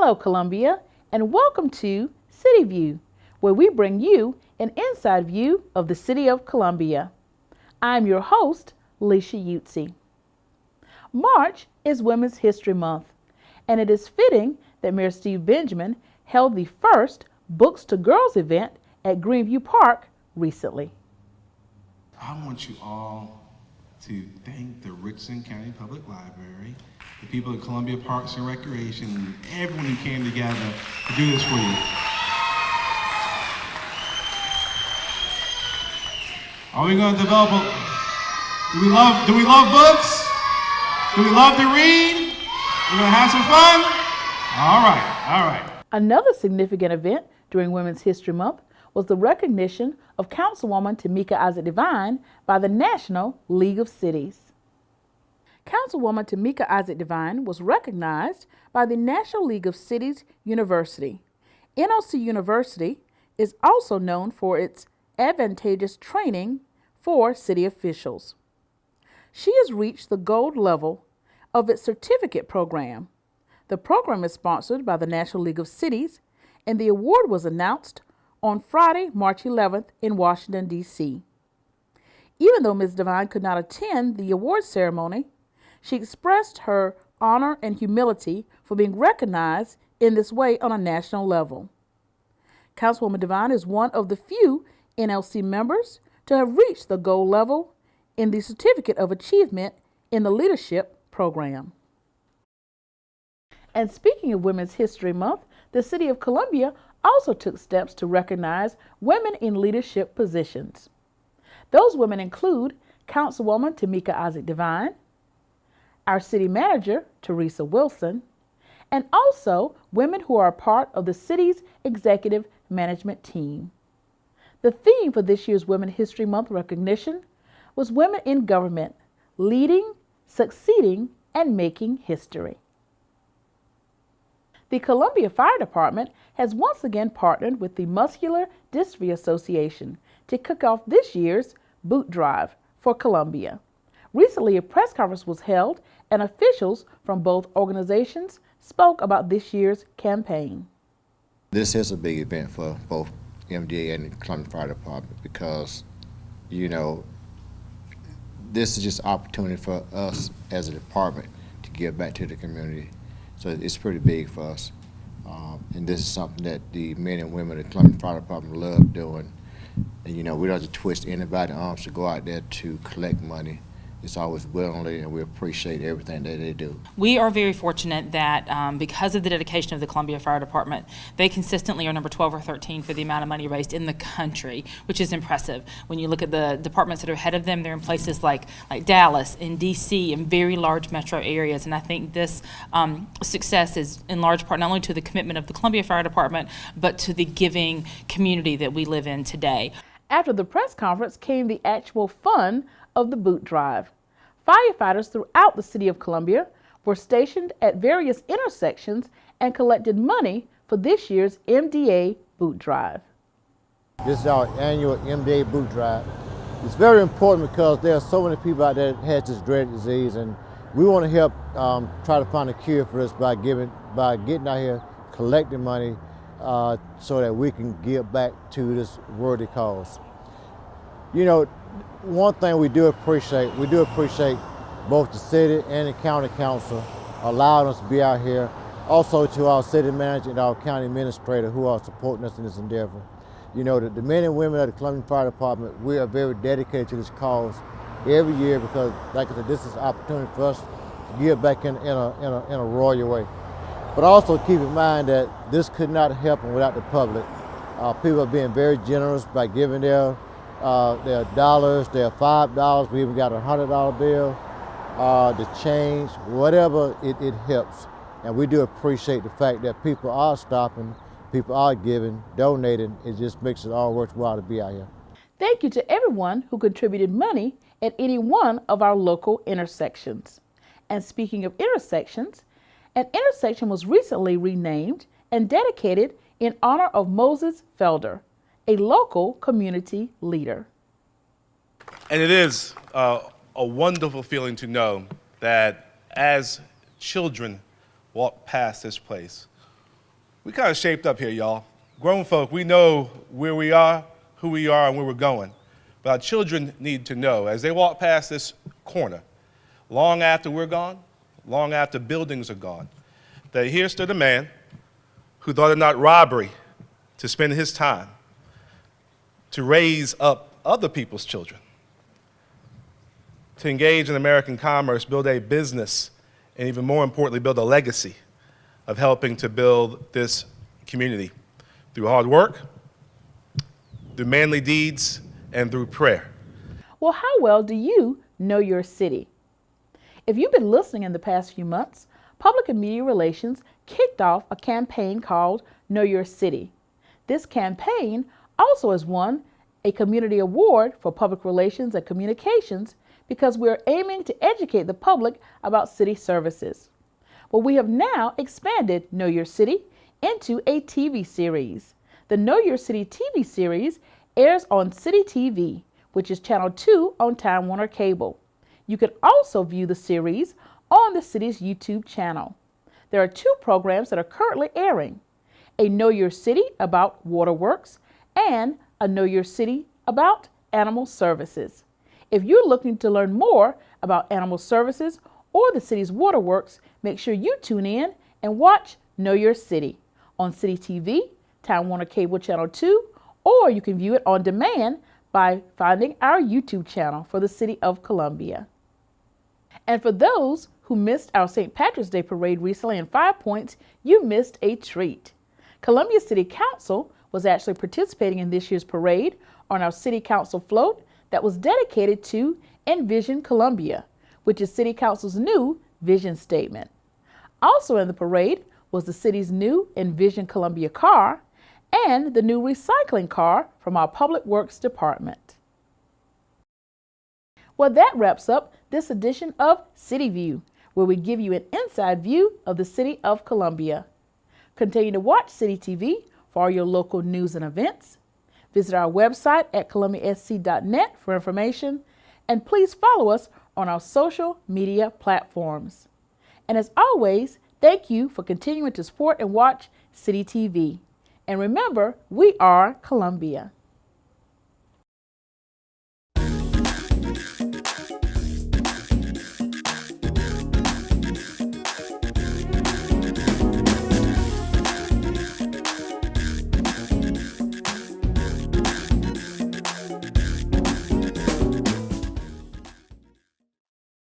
Hello, Columbia, and welcome to City View, where we bring you an inside view of the city of Columbia. I'm your host, Leisha Utsi. March is Women's History Month, and it is fitting that Mayor Steve Benjamin held the first Books to Girls event at Greenview Park recently. I want you all to thank the Richland County Public Library, the people at Columbia Parks and Recreation, and everyone who came together to do this for you. Are we going to develop do we love books? Do we love to read? We're going to have some fun? All right. Another significant event during Women's History Month was the recognition of Councilwoman Tamika Isaac Devine by the National League of Cities. Councilwoman Tamika Isaac Devine was recognized by the National League of Cities University. NLC University is also known for its advantageous training for city officials. She has reached the gold level of its certificate program. The program is sponsored by the National League of Cities, and the award was announced on Friday, March 11th in Washington, D.C. Even though Ms. Devine could not attend the award ceremony, she expressed her honor and humility for being recognized in this way on a national level. Councilwoman Devine is one of the few NLC members to have reached the gold level in the Certificate of Achievement in the Leadership program. And speaking of Women's History Month, the City of Columbia also took steps to recognize women in leadership positions. Those women include Councilwoman Tamika Isaac Devine, our City Manager, Teresa Wilson, and also women who are a part of the city's executive management team. The theme for this year's Women's History Month recognition was Women in Government, Leading, Succeeding, and Making History. The Columbia Fire Department has once again partnered with the Muscular Dystrophy Association to kick off this year's Boot Drive for Columbia. Recently, a press conference was held, and officials from both organizations spoke about this year's campaign. This is a big event for both MDA and the Columbia Fire Department because, this is just an opportunity for us as a department to give back to the community. So it's pretty big for us. And this is something that the men and women of the Columbia Fire Department love doing. And we don't just twist anybody's arms to go out there to collect money. It's always willingly, and we appreciate everything that they do. We are very fortunate that because of the dedication of the Columbia Fire Department, they consistently are number 12 or 13 for the amount of money raised in the country, which is impressive. When you look at the departments that are ahead of them, they're in places like Dallas and D.C. and very large metro areas. And I think this success is in large part not only to the commitment of the Columbia Fire Department, but to the giving community that we live in today. After the press conference came the actual fun of the boot drive. Firefighters throughout the city of Columbia were stationed at various intersections and collected money for this year's MDA boot drive. This is our annual MDA boot drive. It's very important because there are so many people out there that have this dreaded disease, and we want to help try to find a cure for this by getting out here, collecting money so that we can give back to this worthy cause. One thing we do appreciate both the city and the county council allowing us to be out here. Also to our city manager and our county administrator who are supporting us in this endeavor. The men and women of the Columbia Fire Department, we are very dedicated to this cause every year because, like I said, this is an opportunity for us to give back in a royal way. But also keep in mind that this could not happen without the public. People are being very generous by giving their dollars, their $5, we even got a $100 bill, the change, whatever, it helps. And we do appreciate the fact that people are stopping, people are giving, donating. It just makes it all worthwhile to be out here. Thank you to everyone who contributed money at any one of our local intersections. And speaking of intersections, an intersection was recently renamed and dedicated in honor of Moses Felder, a local community leader. And it is a wonderful feeling to know that as children walk past this place, We kind of shaped up here, y'all. Grown folk, we know where we are, who we are, and where we're going. But our children need to know, as they walk past this corner, long after we're gone, long after buildings are gone, that here stood a man who thought it not robbery to spend his time to raise up other people's children, to engage in American commerce, build a business, and even more importantly, build a legacy of helping to build this community through hard work, through manly deeds, and through prayer. Well, how well do you know your city? If you've been listening in the past few months, Public and Media Relations kicked off a campaign called Know Your City. This campaign also has won a community award for public relations and communications because we're aiming to educate the public about city services. But we have now expanded Know Your City into a TV series. The Know Your City TV series airs on City TV, which is Channel 2 on Time Warner Cable. You can also view the series on the city's YouTube channel. There are 2 programs that are currently airing: a Know Your City about waterworks and a Know Your City about animal services. If you're looking to learn more about animal services or the city's waterworks, make sure you tune in and watch Know Your City on City TV, Time Warner Cable Channel 2, or you can view it on demand by finding our YouTube channel for the City of Columbia. And for those who missed our St. Patrick's Day parade recently in 5 Points, you missed a treat. Columbia City Council was actually participating in this year's parade on our City Council float that was dedicated to Envision Columbia, which is City Council's new vision statement. Also in the parade was the city's new Envision Columbia car and the new recycling car from our Public Works Department. Well, that wraps up this edition of City View, where we give you an inside view of the City of Columbia. Continue to watch City TV for all your local news and events. Visit our website at columbiasc.net for information, and please follow us on our social media platforms. And as always, thank you for continuing to support and watch City TV. And remember, we are Columbia.